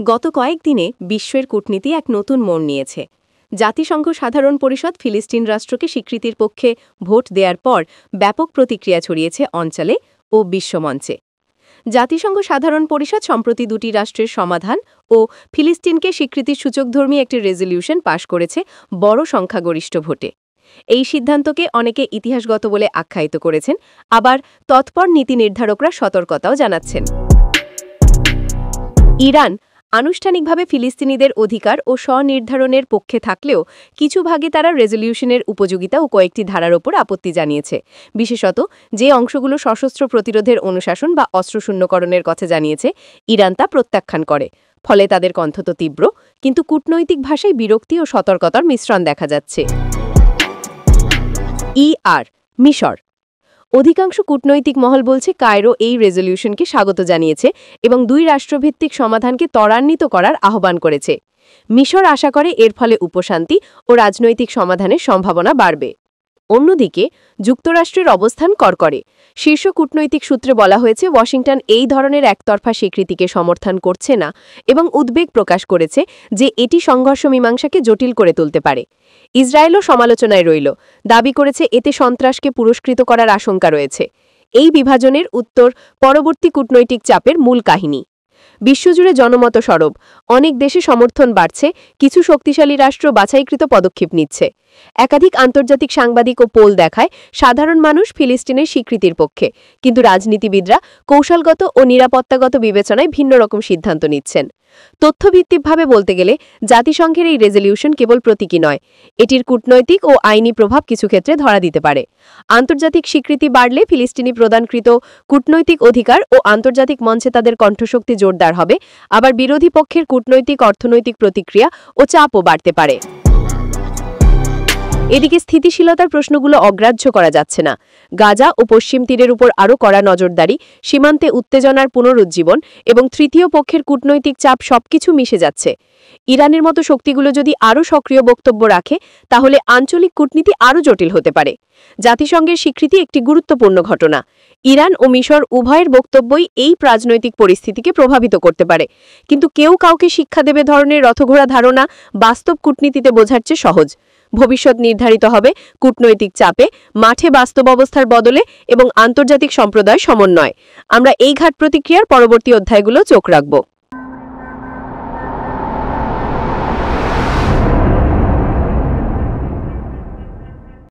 গত কয়েকদিনে বিশ্বের কূটনীতি এক নতুন মোড় নিয়েছে। জাতিসংঘ সাধারণ পরিষদ ফিলিস্তিন রাষ্ট্রকে স্বীকৃতির পক্ষে ভোট দেওয়ার পর ব্যাপক প্রতিক্রিয়া ছড়িয়েছে অঞ্চলে ও বিশ্বমঞ্চে। জাতিসংঘ সাধারণ পরিষদ সম্প্রতি দুটি রাষ্ট্রের সমাধান ও ফিলিস্তিনকে স্বীকৃতির সূচকধর্মী একটি রেজলিউশন পাশ করেছে বড় সংখ্যাগরিষ্ঠ ভোটে। এই সিদ্ধান্তকে অনেকে ইতিহাসগত বলে আখ্যায়িত করেছেন, আবার তৎপর নীতি নির্ধারকরা সতর্কতাও জানাচ্ছেন। ইরান আনুষ্ঠানিকভাবে ফিলিস্তিনিদের অধিকার ও স্বনির্ধারণের পক্ষে থাকলেও কিছু ভাগে তারা রেজলিউশনের উপযোগিতা ও কয়েকটি ধারার ওপর আপত্তি জানিয়েছে, বিশেষত যে অংশগুলো সশস্ত্র প্রতিরোধের অনুশাসন বা অস্ত্রশূন্যকরণের কথা জানিয়েছে। ইরান তা প্রত্যাখ্যান করে, ফলে তাদের কণ্ঠ তো তীব্র, কিন্তু কূটনৈতিক ভাষায় বিরক্তি ও সতর্কতার মিশ্রণ দেখা যাচ্ছে। মিশর অধিকাংশ কূটনৈতিক মহল বলছে কায়রো এই রেজলিউশনকে স্বাগত জানিয়েছে এবং দুই রাষ্ট্রভিত্তিক সমাধানকে ত্বরান্বিত করার আহ্বান করেছে। মিশর আশা করে এর ফলে উপশান্তি ও রাজনৈতিক সমাধানের সম্ভাবনা বাড়বে। অন্যদিকে যুক্তরাষ্ট্রের অবস্থান কড়কড়ে। শীর্ষ কূটনৈতিক সূত্রে বলা হয়েছে ওয়াশিংটন এই ধরনের একতরফা স্বীকৃতিকে সমর্থন করছে না এবং উদ্বেগ প্রকাশ করেছে যে এটি সংঘর্ষ মীমাংসাকে জটিল করে তুলতে পারে। ইসরায়েলও সমালোচনায় রইল, দাবি করেছে এতে সন্ত্রাসকে পুরস্কৃত করার আশঙ্কা রয়েছে। এই বিভাজনের উত্তর পরবর্তী কূটনৈতিক চাপের মূল কাহিনী। বিশ্বজুড়ে জনমত সরব, অনেক দেশে সমর্থন বাড়ছে, কিছু শক্তিশালী রাষ্ট্র বাছাইকৃত পদক্ষেপ নিচ্ছে। একাধিক আন্তর্জাতিক সাংবাদিক ও পোল দেখায় সাধারণ মানুষ ফিলিস্তিনের স্বীকৃতির পক্ষে, কিন্তু রাজনীতিবিদরা কৌশলগত ও নিরাপত্তাগত বিবেচনায় ভিন্ন রকম সিদ্ধান্ত নিচ্ছেন। তথ্যভিত্তিকভাবে বলতে গেলে জাতিসংঘের এই রেজলিউশন কেবল প্রতীকী নয়, এটির কূটনৈতিক ও আইনি প্রভাব কিছু ক্ষেত্রে ধরা দিতে পারে। আন্তর্জাতিক স্বীকৃতি বাড়লে ফিলিস্তিনি প্রদানকৃত কূটনৈতিক অধিকার ও আন্তর্জাতিক মঞ্চে তাদের কণ্ঠশক্তি জোরদার হবে, আবার বিরোধী পক্ষের কূটনৈতিক অর্থনৈতিক প্রতিক্রিয়া ও চাপও বাড়তে পারে। এদিকে স্থিতিশীলতার প্রশ্নগুলো অগ্রাহ্য করা যাচ্ছে না। গাজা ও পশ্চিম তীরের উপর আরও কড়া নজরদারি, সীমান্তে উত্তেজনার পুনরুজ্জীবন এবং তৃতীয় পক্ষের কূটনৈতিক চাপ সবকিছু মিশে যাচ্ছে। ইরানের মতো শক্তিগুলো যদি আরও সক্রিয় বক্তব্য রাখে, তাহলে আঞ্চলিক কূটনীতি আরও জটিল হতে পারে। জাতিসংঘের স্বীকৃতি একটি গুরুত্বপূর্ণ ঘটনা। ইরান ও মিশর উভয়ের বক্তব্যই এই রাজনৈতিক পরিস্থিতিকে প্রভাবিত করতে পারে, কিন্তু কেউ কাউকে শিক্ষা দেবে ধরনের রথঘোড়া ধারণা বাস্তব কূটনীতিতে বোঝার চেয়ে সহজ। ভবিষ্যৎ নির্ধারিত হবে কূটনৈতিক চাপে, মাঠে বাস্তব অবস্থার বদলে এবং আন্তর্জাতিক সম্প্রদায় সমন্বয়। আমরা এই ঘাট প্রতিক্রিয়ার পরবর্তী অধ্যায়গুলো চোখ রাখব।